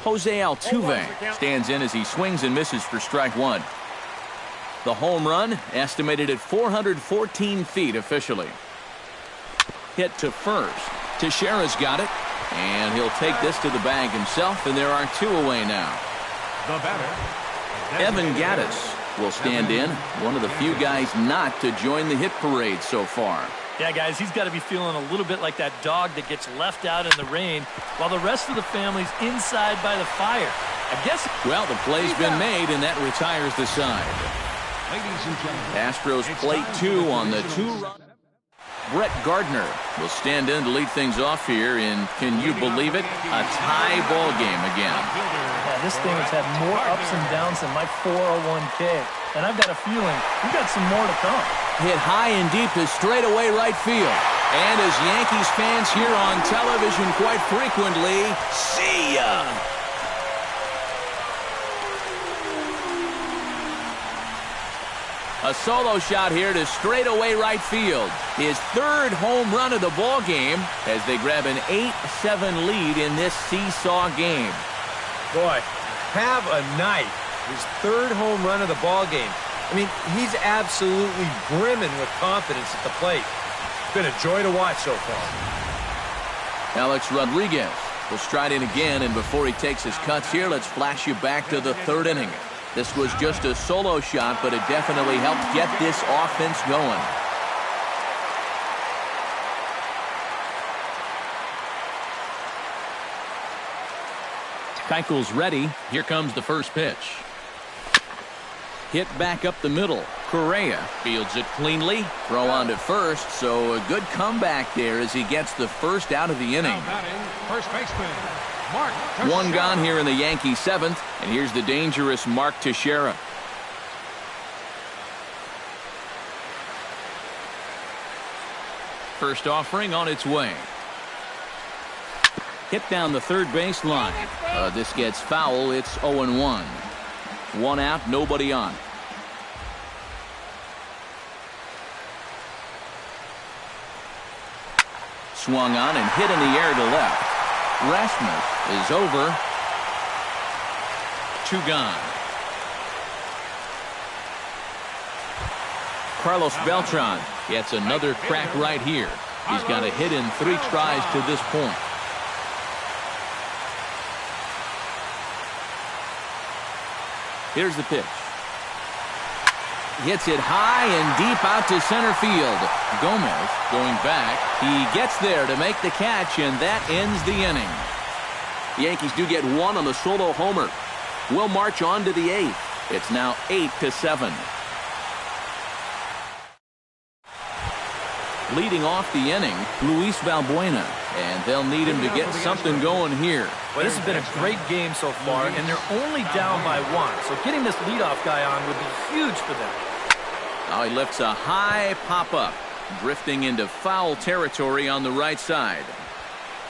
Jose Altuve stands in as he swings and misses for strike one. The home run estimated at 414 feet officially. Hit to first. Teixeira's got it, and he'll take this to the bag himself, and there are two away now. The batter, Evan Gattis will stand in, one of the few guys not to join the hit parade so far. Yeah, guys, he's got to be feeling a little bit like that dog that gets left out in the rain while the rest of the family's inside by the fire. I guess. Well, the play's been made, and that retires the side. ladies and gentlemen. Astros plate two on the two-run. Brett Gardner will stand in to lead things off here in, can you believe it, a tie ball game again. Yeah, this thing has had more ups and downs than my 401k. And I've got a feeling we've got some more to come. Hit high and deep to straightaway right field. And as Yankees fans hear on television quite frequently, see ya! A solo shot here to straightaway right field. His third home run of the ball game as they grab an 8-7 lead in this seesaw game. Boy, have a night. His third home run of the ball game. I mean, he's absolutely brimming with confidence at the plate. It's been a joy to watch so far. Alex Rodriguez will stride in again, and before he takes his cuts here, let's flash you back to the third inning. This was just a solo shot, but it definitely helped get this offense going. Keuchel's ready. Here comes the first pitch. Hit back up the middle. Correa fields it cleanly. Throw on to first, so a good comeback there as he gets the first out of the inning. First baseman, Mark. One gone here in the Yankee seventh, and here's the dangerous Mark Teixeira. First offering on its way. Hit down the third baseline. This gets foul. It's 0-1. One out, nobody on. Swung on and hit in the air to left. Rasmus is over. Two gone. Carlos Beltran gets another crack right here. He's got a hit in 3 tries to this point. Here's the pitch. Hits it high and deep out to center field. Gomez going back. He gets there to make the catch, and that ends the inning. The Yankees do get one on the solo homer. We'll march on to the 8th. It's now 8-7. Leading off the inning, Luis Valbuena, and they'll need him to get something going here. Well, this has been a great game so far, and they're only down by 1. So getting this leadoff guy on would be huge for them. Now he lifts a high pop-up, drifting into foul territory on the right side.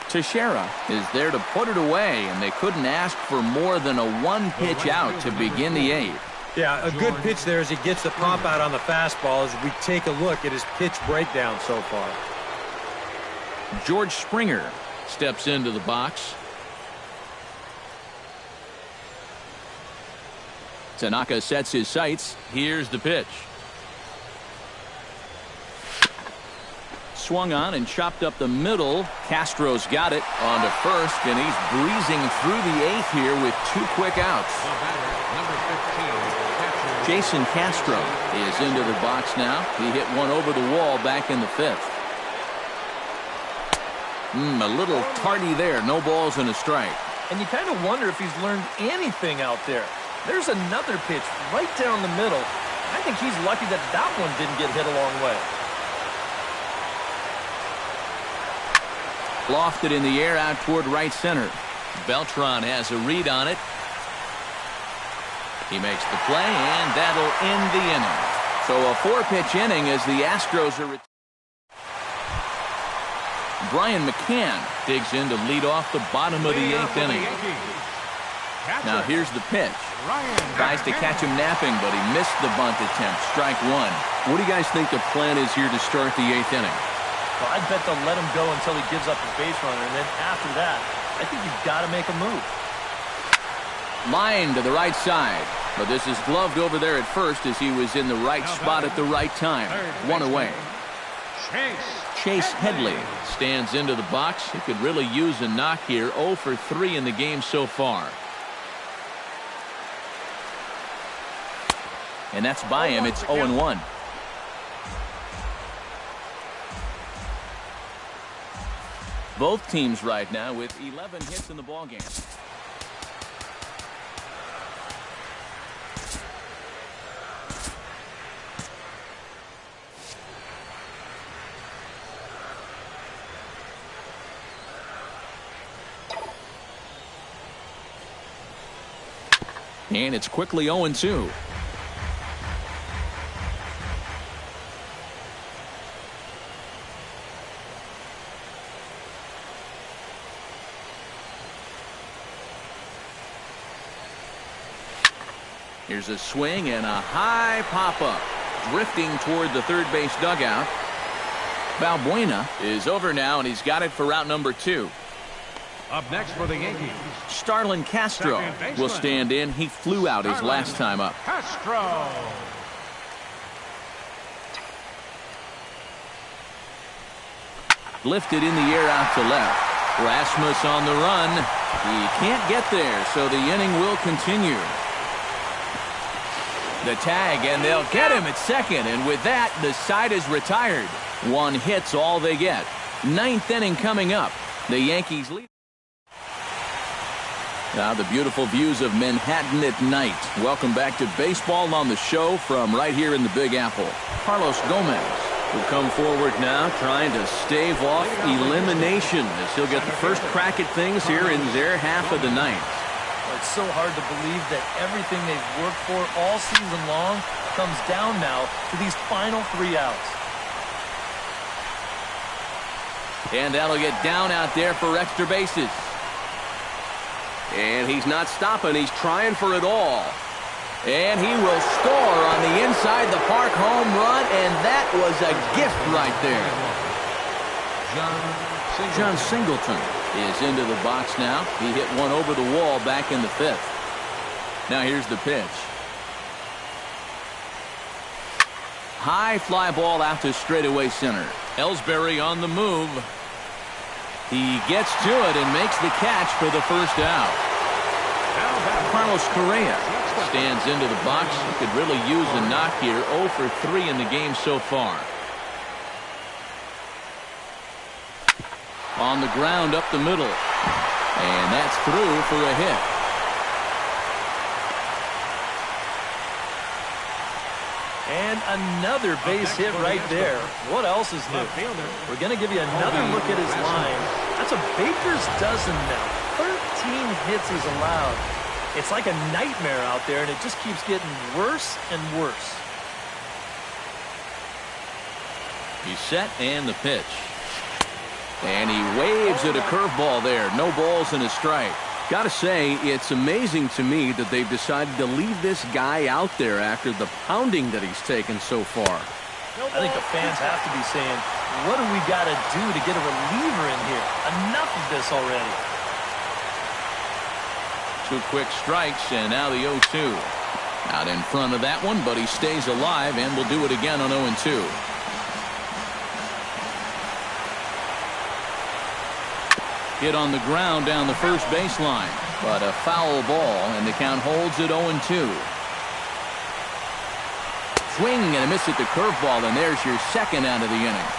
Teixeira is there to put it away, and they couldn't ask for more than a 1-pitch out to begin the 8th. Yeah, a good pitch there as he gets the pop out on the fastball as we take a look at his pitch breakdown so far. George Springer steps into the box. Tanaka sets his sights. Here's the pitch. Swung on and chopped up the middle. Castro's got it on to first, and he's breezing through the 8th here with 2 quick outs. Number 15. Jason Castro is into the box now. He hit one over the wall back in the 5th. A little tardy there. No balls and a strike. And you kind of wonder if he's learned anything out there. There's another pitch right down the middle. I think he's lucky that that one didn't get hit a long way. Lofted in the air out toward right center. Beltran has a read on it. He makes the play, and that'll end the inning. So a 4-pitch inning as the Astros are... Brian McCann digs in to lead off the bottom of the 8th inning. Now here's the pitch. Tries to catch him napping, but he missed the bunt attempt. Strike 1. What do you guys think the plan is here to start the 8th inning? Well, I bet they'll let him go until he gives up his base runner, and then after that, I think you've got to make a move. Line to the right side. But this is gloved over there at first as he was in the right spot at the right time. One away. Chase Headley stands into the box. He could really use a knock here. 0 for 3 in the game so far. And that's by him. It's 0-1. Both teams right now with 11 hits in the ballgame. And it's quickly 0-2. Here's a swing and a high pop-up. Drifting toward the third base dugout. Balbuena is over now, and he's got it for route number 2. Up next for the Yankees, Starlin Castro will stand in. He flew out his last time up. Castro. Lifted in the air out to left. Rasmus on the run. He can't get there, so the inning will continue. The tag, and they'll get him at second, and with that, the side is retired. 1 hit's all they get. 9th inning coming up. The Yankees lead. Now the beautiful views of Manhattan at night. Welcome back to baseball on the show from right here in the Big Apple. Carlos Gomez will come forward now, trying to stave off elimination as he'll get the first crack at things here in their half of the ninth. It's so hard to believe that everything they've worked for all season long comes down now to these final 3 outs. And that'll get down out there for extra bases. And he's not stopping. He's trying for it all. And he will score on the inside the park home run, and that was a gift right there. John Singleton is into the box now. He hit one over the wall back in the 5th. Now here's the pitch. High fly ball out to straightaway center. Ellsbury on the move. He gets to it and makes the catch for the first out. Carlos Correa stands into the box. He could really use a knock here. 0 for 3 in the game so far. On the ground up the middle. And that's through for a hit. And another base hit right there. What else is new? We're going to give you another look at his line. That's a baker's dozen now. 13 hits he's allowed. It's like a nightmare out there, and it just keeps getting worse and worse. He's set, and the pitch. And he waves at a curveball there. No balls and a strike. Got to say, it's amazing to me that they've decided to leave this guy out there after the pounding that he's taken so far. I think the fans have to be saying, what do we got to do to get a reliever in here? Enough of this already. 2 quick strikes, and now the 0-2. Out in front of that one, but he stays alive and will do it again on 0-2. Hit on the ground down the first baseline, but a foul ball, and the count holds at 0-2. Swing and a miss at the curveball, and there's your second out of the inning.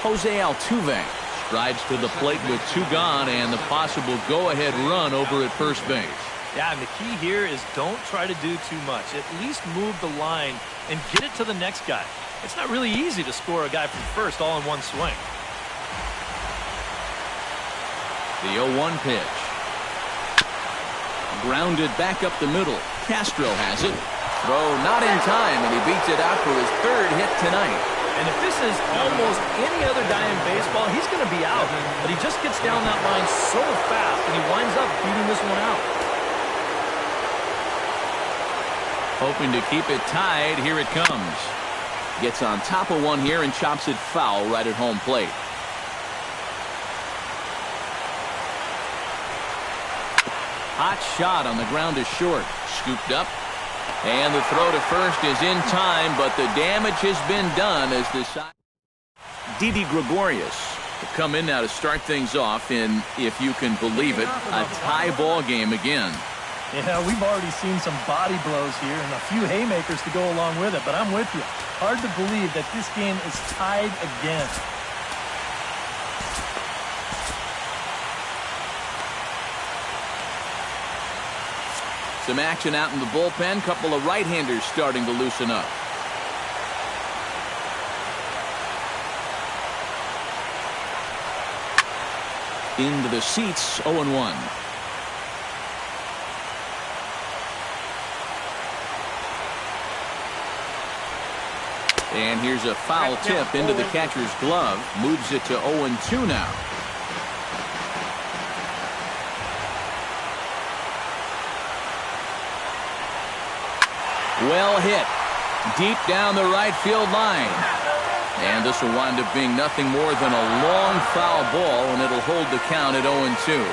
Jose Altuve strides to the plate with 2 gone and the possible go-ahead run over at first base. Yeah, and the key here is don't try to do too much. At least move the line and get it to the next guy. It's not really easy to score a guy from first all in one swing. The 0-1 pitch. Grounded back up the middle. Castro has it. Throw not in time, and he beats it out for his 3rd hit tonight. And if this is almost any other guy in baseball, he's going to be out. But he just gets down that line so fast, and he winds up beating this one out. Hoping to keep it tied. Here it comes. Gets on top of one here and chops it foul right at home plate. Hot shot on the ground is short. Scooped up. And the throw to first is in time, but the damage has been done as the side. Didi Gregorius will come in now to start things off in, if you can believe it, a tie ball game again. Yeah, we've already seen some body blows here and a few haymakers to go along with it, but I'm with you. Hard to believe that this game is tied again. Some action out in the bullpen. Couple of right-handers starting to loosen up. Into the seats, 0-1. And here's a foul tip into the catcher's glove. Moves it to 0-2 now. Well hit. Deep down the right field line. And this will wind up being nothing more than a long foul ball, and it'll hold the count at 0-2.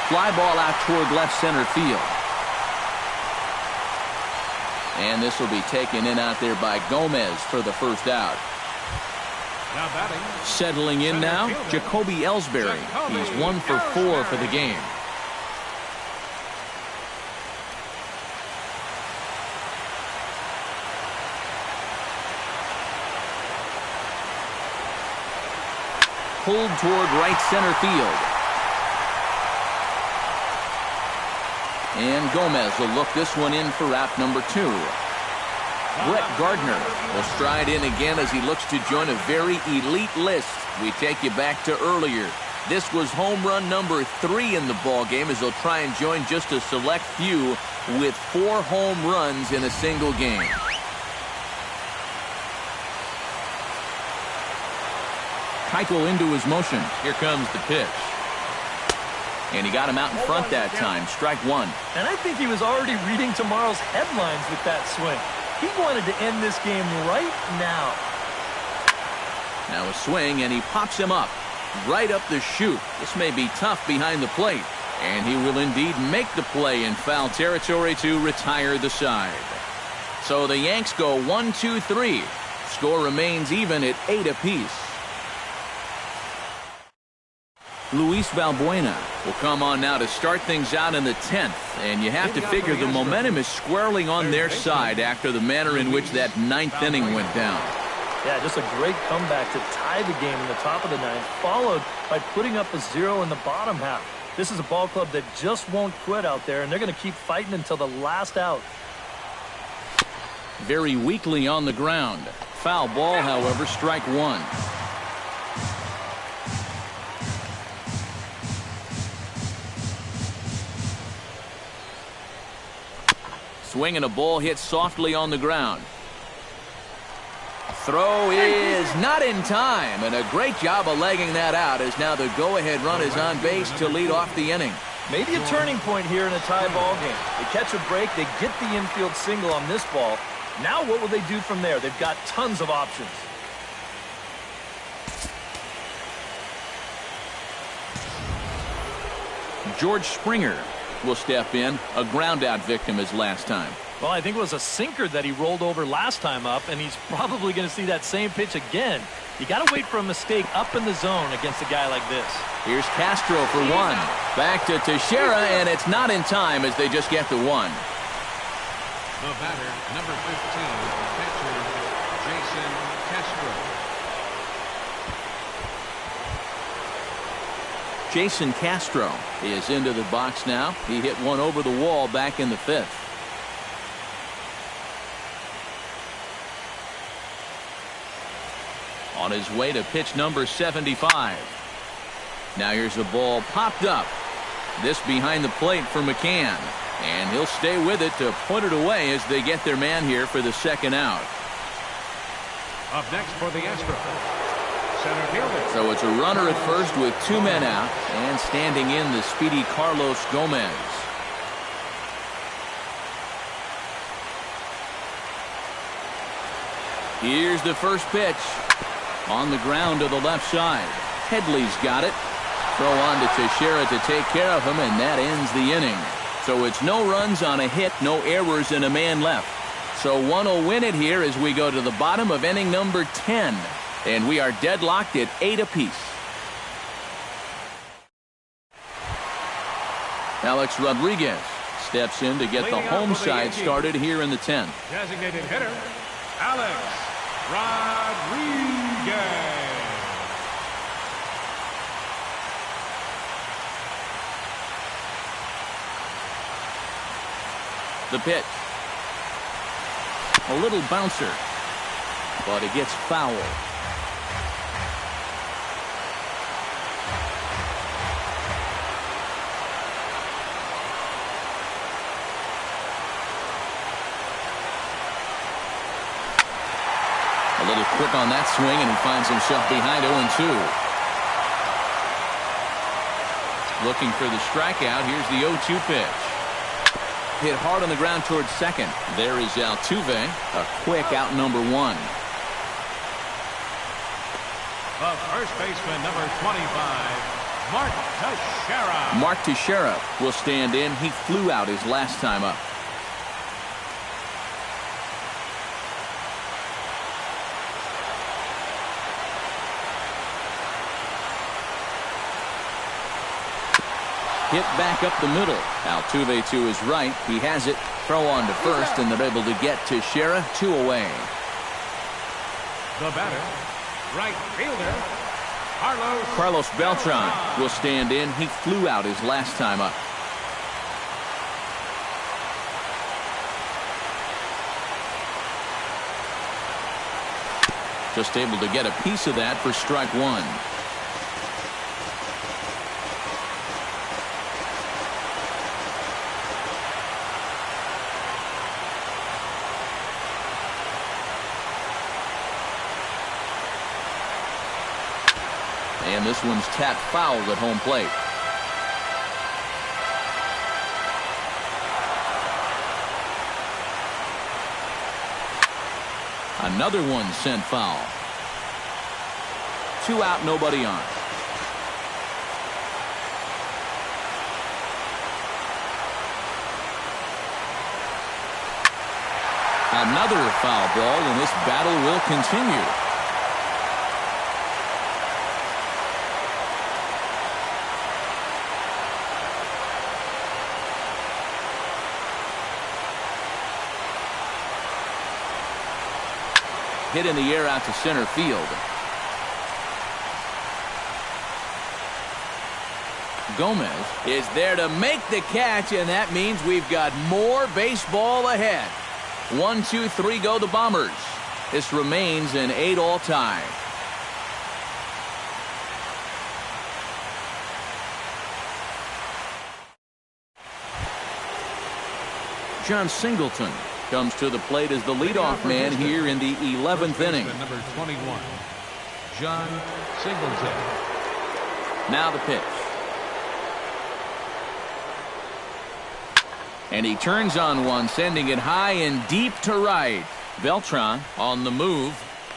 Fly ball out toward left center field. And this will be taken in out there by Gomez for the first out. Now batting. Settling in now, Jacoby Ellsbury. He's 1 for 4 for the game. Pulled toward right center field. And Gomez will look this one in for out number 2. Brett Gardner will stride in again as he looks to join a very elite list. We take you back to earlier. This was home run number 3 in the ball game as he'll try and join just a select few with 4 home runs in a single game. Keuchel into his motion. Here comes the pitch. And he got him out in front that time. Strike 1. And I think he was already reading tomorrow's headlines with that swing. He wanted to end this game right now. Now a swing, and he pops him up. Right up the chute. This may be tough behind the plate. And he will indeed make the play in foul territory to retire the side. So the Yanks go 1-2-3. Score remains even at 8 apiece. Luis Valbuena will come on now to start things out in the 10th. And you have to figure the momentum is squarely on their side after the manner in which that 9th inning went down. Yeah, just a great comeback to tie the game in the top of the 9th, followed by putting up a 0 in the bottom half. This is a ball club that just won't quit out there, and they're going to keep fighting until the last out. Very weakly on the ground. Foul ball, however, strike 1. Swing and a ball hit softly on the ground. Throw is not in time, and a great job of legging that out as now the go-ahead run is on base to lead off the inning. Maybe a turning point here in a tie ball game. They catch a break, they get the infield single on this ball. Now what will they do from there? They've got tons of options. George Springer will step in, a ground-out victim as last time. Well, I think it was a sinker that he rolled over last time up, and he's probably going to see that same pitch again. You got to wait for a mistake up in the zone against a guy like this. Here's Castro for 1. Back to Teixeira, and it's not in time as they just get the 1. The batter, number 15, catcher Jason Castro. Jason Castro is into the box now. He hit one over the wall back in the 5th. On his way to pitch number 75. Now here's a ball popped up. This behind the plate for McCann. And he'll stay with it to put it away as they get their man here for the second out. Up next for the Astro, center fielder. So it's a runner at first with 2 men out. And standing in the speedy Carlos Gomez. Here's the first pitch. On the ground to the left side. Headley's got it. Throw on to Teixeira to take care of him, and that ends the inning. So it's no runs on a hit, no errors, and a man left. So one will win it here as we go to the bottom of inning number 10. And we are deadlocked at 8 apiece. Alex Rodriguez steps in to get the home side started here in the 10th. Designated hitter, Alex Rodriguez. The pitch. A little bouncer, but it gets foul. A little quick on that swing, and he finds himself behind 0-2. Looking for the strikeout. Here's the 0-2 pitch. Hit hard on the ground towards second. There is Altuve, a quick out number 1. The first baseman, number 25, Mark Teixeira. Mark Teixeira will stand in. He flew out his last time up. Hit back up the middle. Altuve to his right. He has it. Throw on to first, and they're able to get Teixeira 2 away. The batter, right fielder, Carlos Beltran will stand in. He flew out his last time up. Just able to get a piece of that for strike 1. And this one's tapped foul at home plate. Another one sent foul. 2 out, nobody on. Another foul ball, and this battle will continue. Hit in the air out to center field. Gomez is there to make the catch, and that means we've got more baseball ahead. 1, 2, 3 go the Bombers. This remains an 8-all tie. John Singleton comes to the plate as the leadoff man here in the 11th inning. Number 21, John Singleton. Now the pitch. And he turns on one, sending it high and deep to right. Beltran on the move.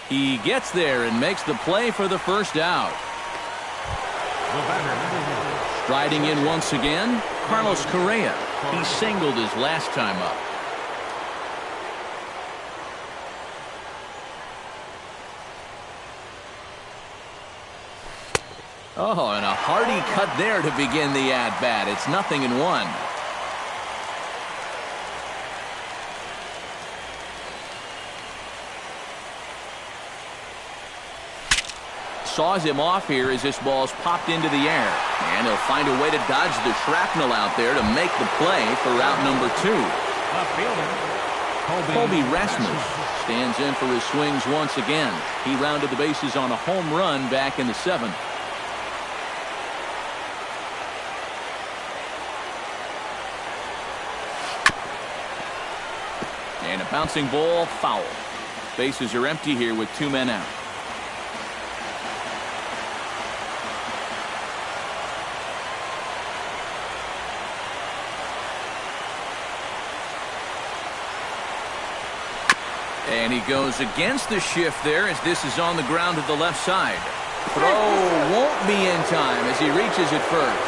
He gets there and makes the play for the first out. The batter, Striding in once again, Carlos Correa. He singled his last time up. Oh, and a hearty cut there to begin the at-bat. It's 0-1. Saws him off here as this ball's popped into the air. And he'll find a way to dodge the shrapnel out there to make the play for route number 2. Colby Rasmus stands in for his swings once again. He rounded the bases on a home run back in the 7th. And a bouncing ball, foul. Bases are empty here with 2 men out. And he goes against the shift there as this is on the ground to the left side. Throw won't be in time as he reaches it first.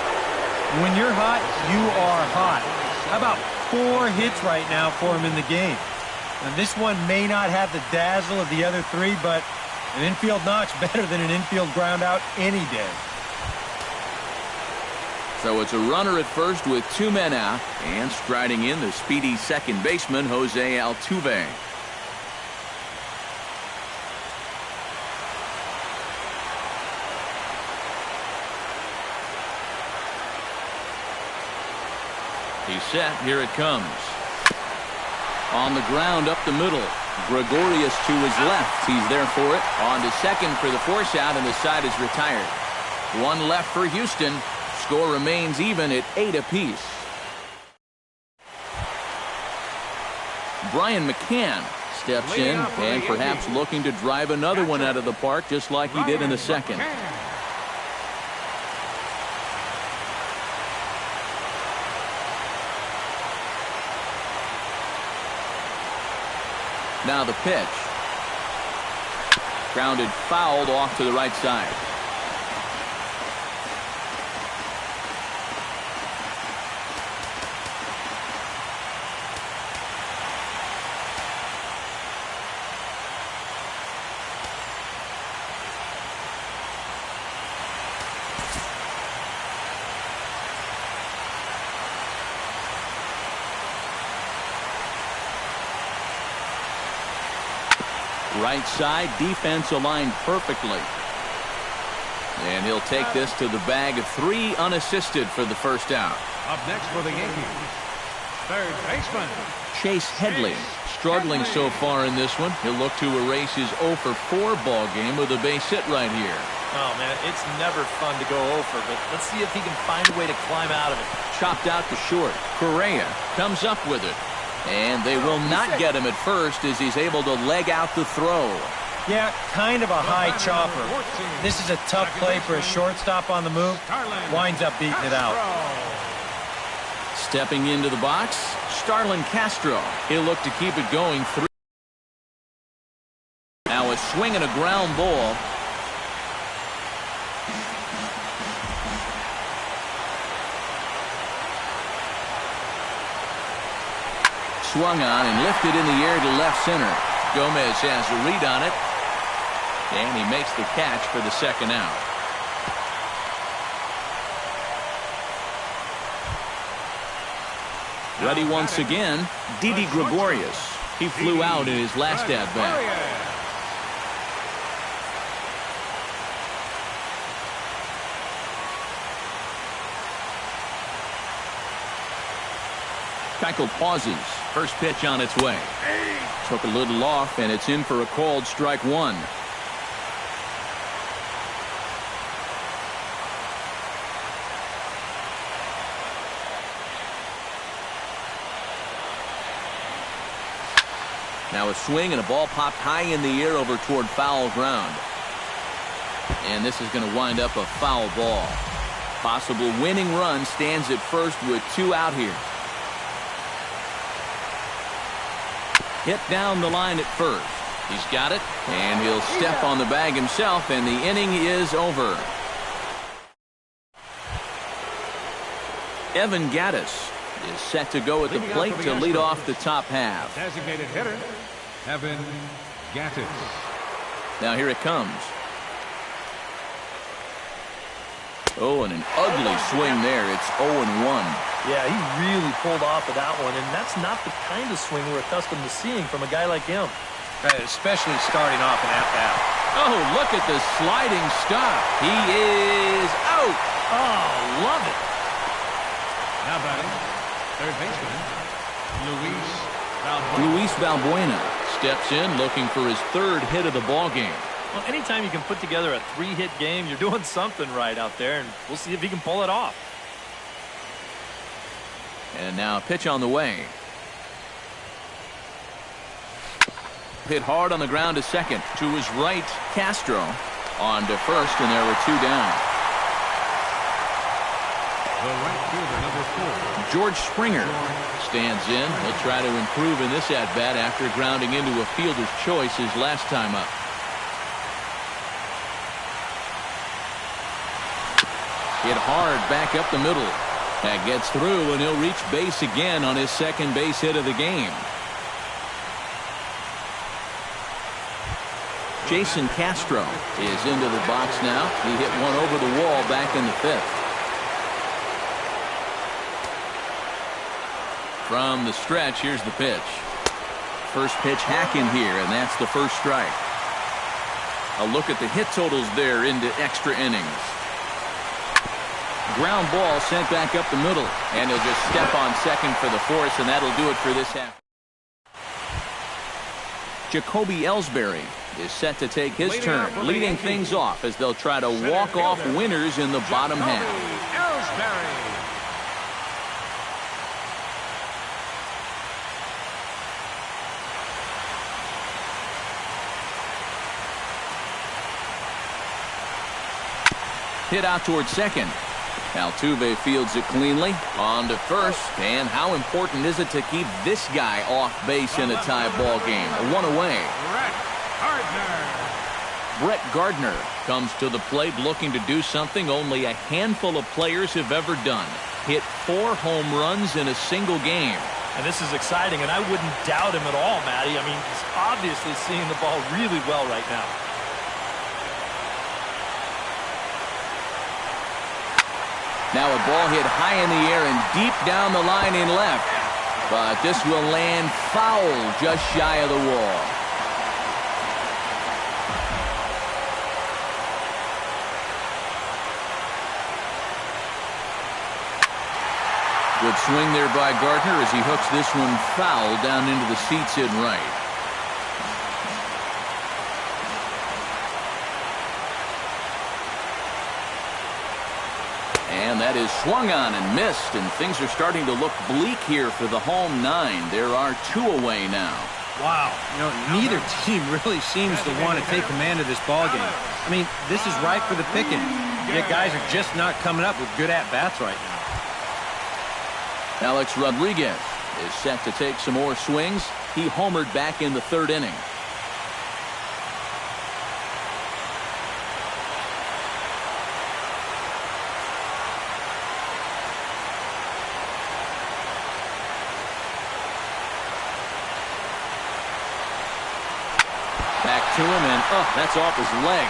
When you're hot, you are hot. How about 4 hits right now for him in the game? And this one may not have the dazzle of the other 3, but an infield knock's better than an infield ground out any day. So it's a runner at first with 2 men out, and striding in the speedy second baseman, Jose Altuve. He's set. Here it comes. On the ground up the middle. Gregorius to his left. He's there for it. On to second for the force out, and the side is retired. 1 left for Houston. Score remains even at 8 apiece. Brian McCann steps in and perhaps looking to drive another one out of the park just like he did in the second. Now the pitch. Grounded fouled off to the right side. Right side, defense aligned perfectly. And he'll take this to the bag of 3 unassisted for the first out. Up next for the Yankees, third baseman Chase Headley struggling so far in this one. He'll look to erase his 0 for 4 ball game with a base hit right here. Oh, man, it's never fun to go over, but let's see if he can find a way to climb out of it. Chopped out to short. Correa comes up with it. And they will not get him at first as he's able to leg out the throw. Yeah, kind of a high chopper. This is a tough play for a shortstop on the move. Winds up beating it out. Stepping into the box, Starlin Castro. He'll look to keep it going. Now a swing and a ground ball. Swung on and lifted in the air to left center. Gomez has a read on it. And he makes the catch for the second out. Ready once again, Didi Gregorius. He flew out in his last at-bat. Keuchel pauses. First pitch on its way. Took a little off, and it's in for a called strike 1. Now a swing and a ball popped high in the air over toward foul ground. And this is going to wind up a foul ball. Possible winning run stands at first with 2 out here. Hit down the line at first. He's got it, and he'll step on the bag himself, and the inning is over. Evan Gattis is set to go at the plate to lead off the top half. Designated hitter, Evan Gattis. Now here it comes. Oh, and an ugly swing there. It's 0-1. Yeah, he really pulled off of that one, and that's not the kind of swing we're accustomed to seeing from a guy like him. Especially starting off an at-bat. Oh, look at the sliding stop. He is out. Oh, love it. Now batting, third baseman, Luis Valbuena steps in looking for his 3rd hit of the ball game. Well, anytime you can put together a 3-hit game, you're doing something right out there, and we'll see if he can pull it off. And now a pitch on the way. Hit hard on the ground to second. To his right, Castro. On to first, and there were 2 down. the right fielder, number 4. George Springer stands in. He'll try to improve in this at-bat after grounding into a fielder's choice his last time up. Hit hard back up the middle. That gets through, and he'll reach base again on his second base hit of the game. Jason Castro is into the box now. He hit one over the wall back in the 5th. From the stretch, here's the pitch. First pitch hacking here, and that's the first strike. A look at the hit totals there into extra innings. Ground ball sent back up the middle, and he'll just step on second for the force, and that'll do it for this half. Jacoby Ellsbury is set to take his turn, leading things off as they'll try to walk off winners in the bottom half. Ellsbury. Hit out towards second. Altuve fields it cleanly. On to first. And how important is it to keep this guy off base in a tie ball game? One away. Brett Gardner comes to the plate looking to do something only a handful of players have ever done. Hit 4 home runs in a single game. And this is exciting, and I wouldn't doubt him at all, Matty. I mean, he's obviously seeing the ball really well right now. Now a ball hit high in the air and deep down the line in left. But this will land foul just shy of the wall. Good swing there by Gardner as he hooks this one foul down into the seats in right. And that is swung on and missed, and things are starting to look bleak here for the home 9. There are 2 away now. Wow. You know, neither team really seems to want to take command of this ballgame. I mean, this is ripe for the picking. Yet guys are just not coming up with good at-bats right now. Alex Rodriguez is set to take some more swings. He homered back in the 3rd inning. Back to him, and that's off his leg.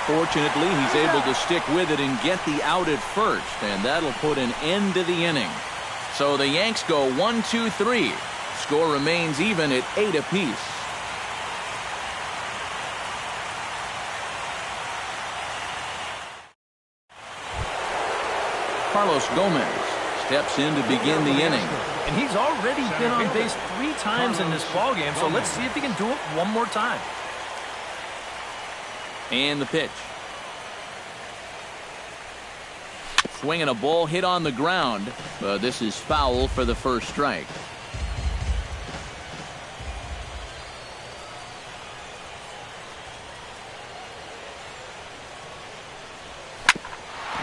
Fortunately, he's able to stick with it and get the out at first, and that'll put an end to the inning. So the Yanks go 1-2-3. Score remains even at 8 apiece. Carlos Gomez steps in to begin the inning. And he's already been on base 3 times in this ballgame, so let's see if he can do it one more time. And the pitch. Swinging a ball hit on the ground, but this is foul for the first strike.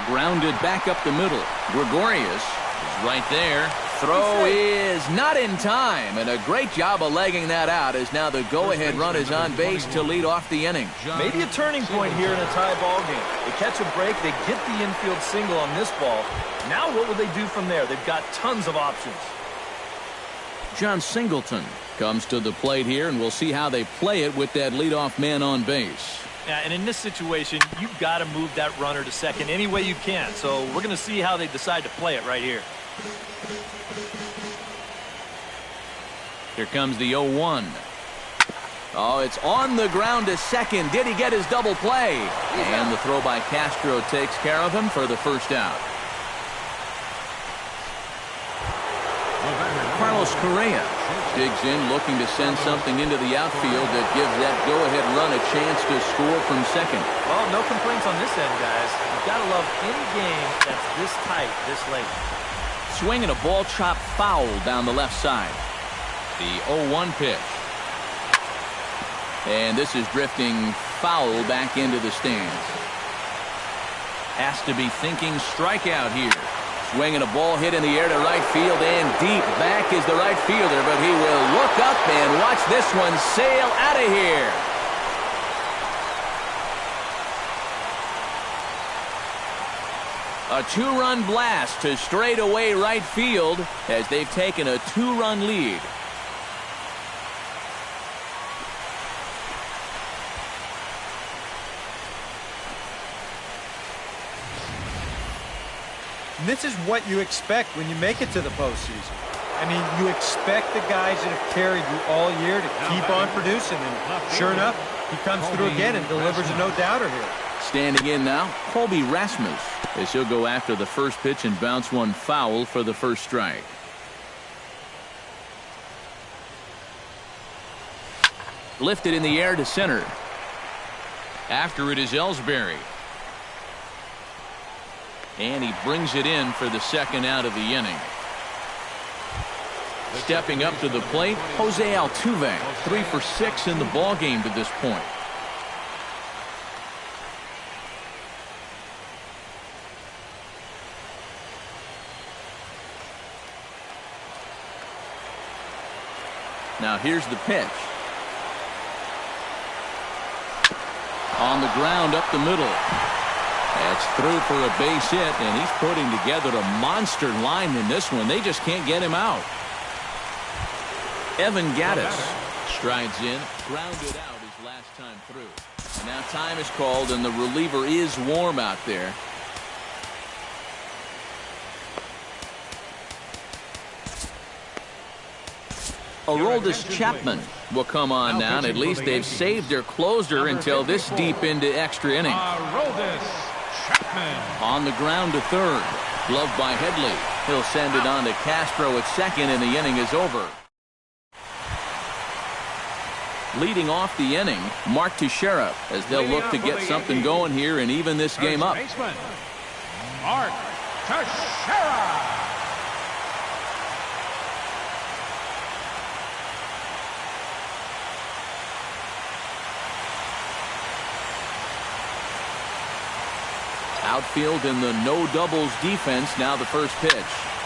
Grounded back up the middle. Gregorius is right there. Throw is not in time, and a great job of legging that out as now the go-ahead run is on base to lead off the inning. Maybe a turning point here in a tie ball game. They catch a break, they get the infield single on this ball. Now what will they do from there? They've got tons of options. John Singleton comes to the plate here, and we'll see how they play it with that leadoff man on base. Yeah, and in this situation, you've got to move that runner to second any way you can. So we're going to see how they decide to play it right here. Here comes the 0-1. Oh, it's on the ground to second. Did he get his double play? And the throw by Castro takes care of him for the first out. Carlos Correa digs in, looking to send something into the outfield that gives that go-ahead run a chance to score from second. Well, no complaints on this end, guys. You've got to love any game that's this tight, this late. Swinging a ball chopped foul down the left side. The 0-1 pitch. And this is drifting foul back into the stands. Has to be thinking strikeout here. Swinging a ball hit in the air to right field and deep. Back is the right fielder, but he will look up and watch this one sail out of here. A two-run blast to straightaway right field as they've taken a two-run lead. And this is what you expect when you make it to the postseason. I mean, you expect the guys that have carried you all year to keep on producing. And sure enough, he comes through again and delivers a no-doubter here. Standing in now, Colby Rasmus, as he'll go after the first pitch and bounce one foul for the first strike. Lifted in the air to center. After it is Ellsbury. And he brings it in for the second out of the inning. Stepping up to the plate, Jose Altuve, 3 for 6 in the ballgame to this point. Now here's the pitch. On the ground up the middle. That's through for a base hit, and he's putting together a monster line in this one. They just can't get him out. Evan Gattis strides in, grounded out his last time through. And now time is called, and the reliever is warm out there. Aroldis Chapman will come on now, and at least they've saved their closer until this deep into extra innings. On the ground to third. Gloved by Headley. He'll send it on to Castro at second, and the inning is over. Leading off the inning, Mark Teixeira, as they'll look to get something going here and even this game up. Mark Teixeira. Outfield in the no doubles defense. Now the first pitch.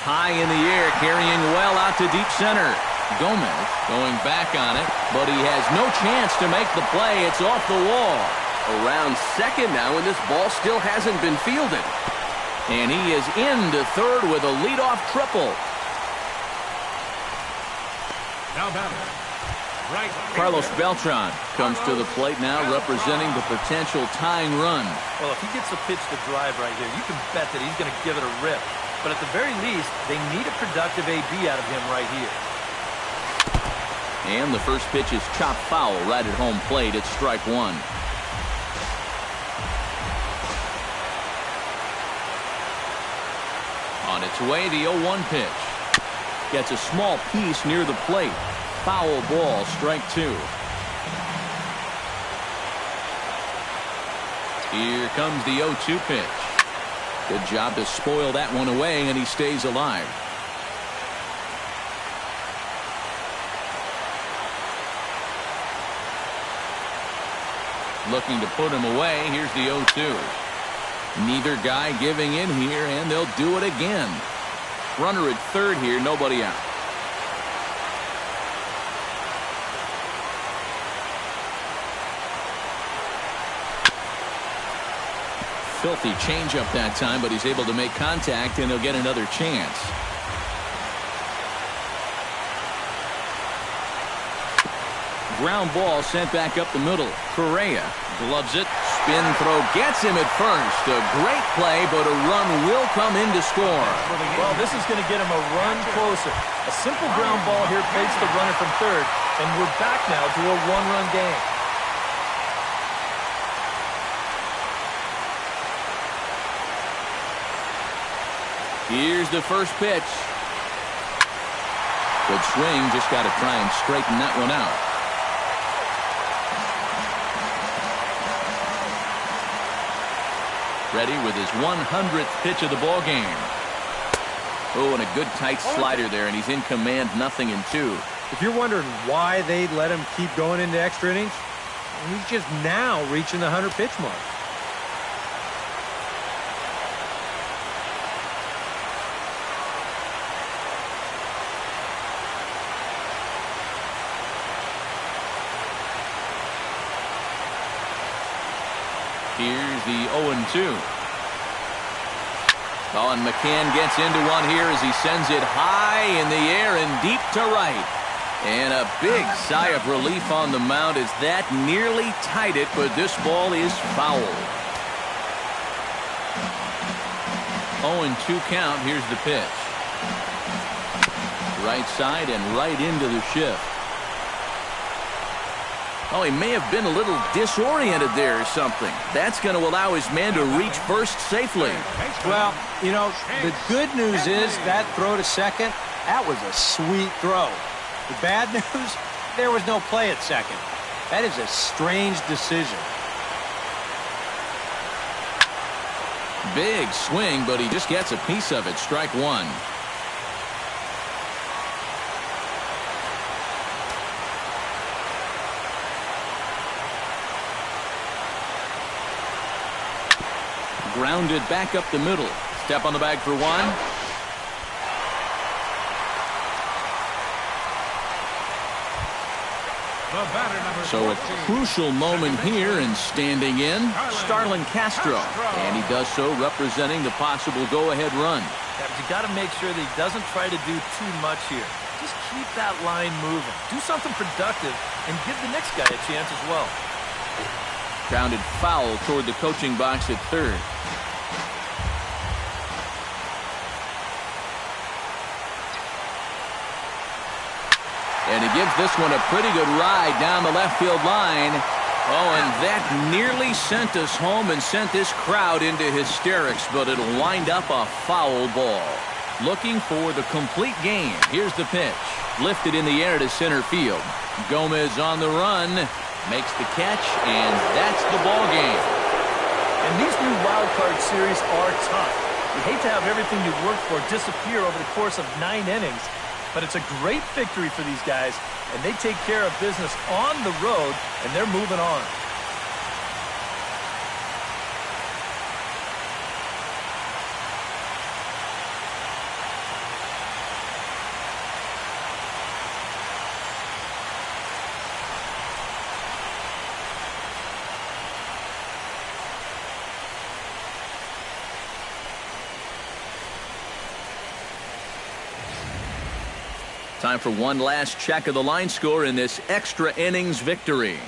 High in the air, carrying well out to deep center. Gomez going back on it, but he has no chance to make the play. It's off the wall. Around second now, and this ball still hasn't been fielded. And he is into third with a leadoff triple. Now batter. Right. Carlos Beltran comes to the plate now, representing the potential tying run. Well, if he gets a pitch to drive right here, you can bet that he's going to give it a rip. But at the very least, they need a productive AB out of him right here. And the first pitch is chopped foul right at home plate. It's strike one. On its way, the 0-1 pitch. Gets a small piece near the plate. Foul ball, strike two. Here comes the 0-2 pitch. Good job to spoil that one away, and he stays alive. Looking to put him away. Here's the 0-2. Neither guy giving in here, and they'll do it again. Runner at third here, nobody out. Filthy changeup that time, but he's able to make contact, and he'll get another chance. Ground ball sent back up the middle. Correa gloves it. Spin throw gets him at first. A great play, but a run will come in to score. Well, this is going to get him a run closer. A simple ground ball here plates the runner from third, and we're back now to a one-run game. Here's the first pitch. Good swing, just got to try and straighten that one out. Ready with his 100th pitch of the ball game. Oh, and a good tight slider there, and he's in command, 0-2. If you're wondering why they let him keep going into extra innings, he's just now reaching the 100-pitch mark. Here's the 0-2. Oh, and McCann gets into one here as he sends it high in the air and deep to right. And a big sigh of relief on the mound as that nearly tied it, but this ball is foul. 0-2 count. Here's the pitch. Right side and right into the shift. Oh, he may have been a little disoriented there or something. That's going to allow his man to reach first safely. Well, you know, the good news is that throw to second, that was a sweet throw. The bad news, there was no play at second. That is a strange decision. Big swing, but he just gets a piece of it. Strike one. Grounded back up the middle. Step on the bag for one. So a crucial moment here, and standing in, Starlin Castro. And he does so representing the possible go-ahead run. Yeah, but you got to make sure that he doesn't try to do too much here. Just keep that line moving. Do something productive and give the next guy a chance as well. Grounded foul toward the coaching box at third. And he gives this one a pretty good ride down the left field line. Oh, and that nearly sent us home and sent this crowd into hysterics, but it'll wind up a foul ball. Looking for the complete game. Here's the pitch. Lifted in the air to center field. Gomez on the run. Makes the catch, and that's the ball game. And these new wild card series are tough. You hate to have everything you worked for disappear over the course of 9 innings, but it's a great victory for these guys, and they take care of business on the road, and they're moving on. Time for one last check of the line score in this extra innings victory.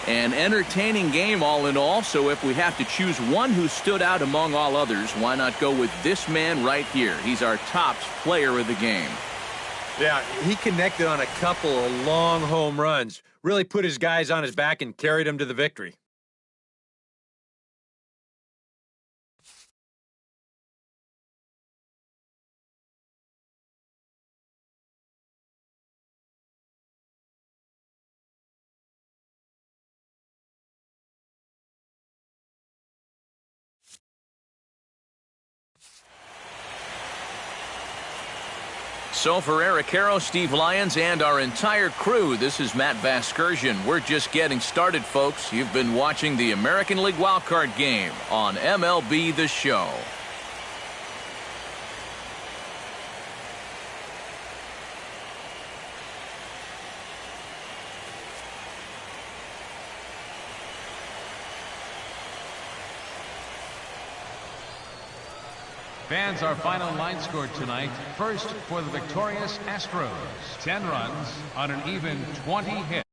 An entertaining game all in all, so if we have to choose one who stood out among all others, why not go with this man right here? He's our top player of the game. Yeah, he connected on a couple of long home runs, really put his guys on his back and carried them to the victory. So for Eric Harrow, Steve Lyons, and our entire crew, this is Matt Vasgersian. We're just getting started, folks. You've been watching the American League Wildcard Game on MLB The Show. Fans, our final line score tonight. First for the victorious Astros, 10 runs on an even 20 hits.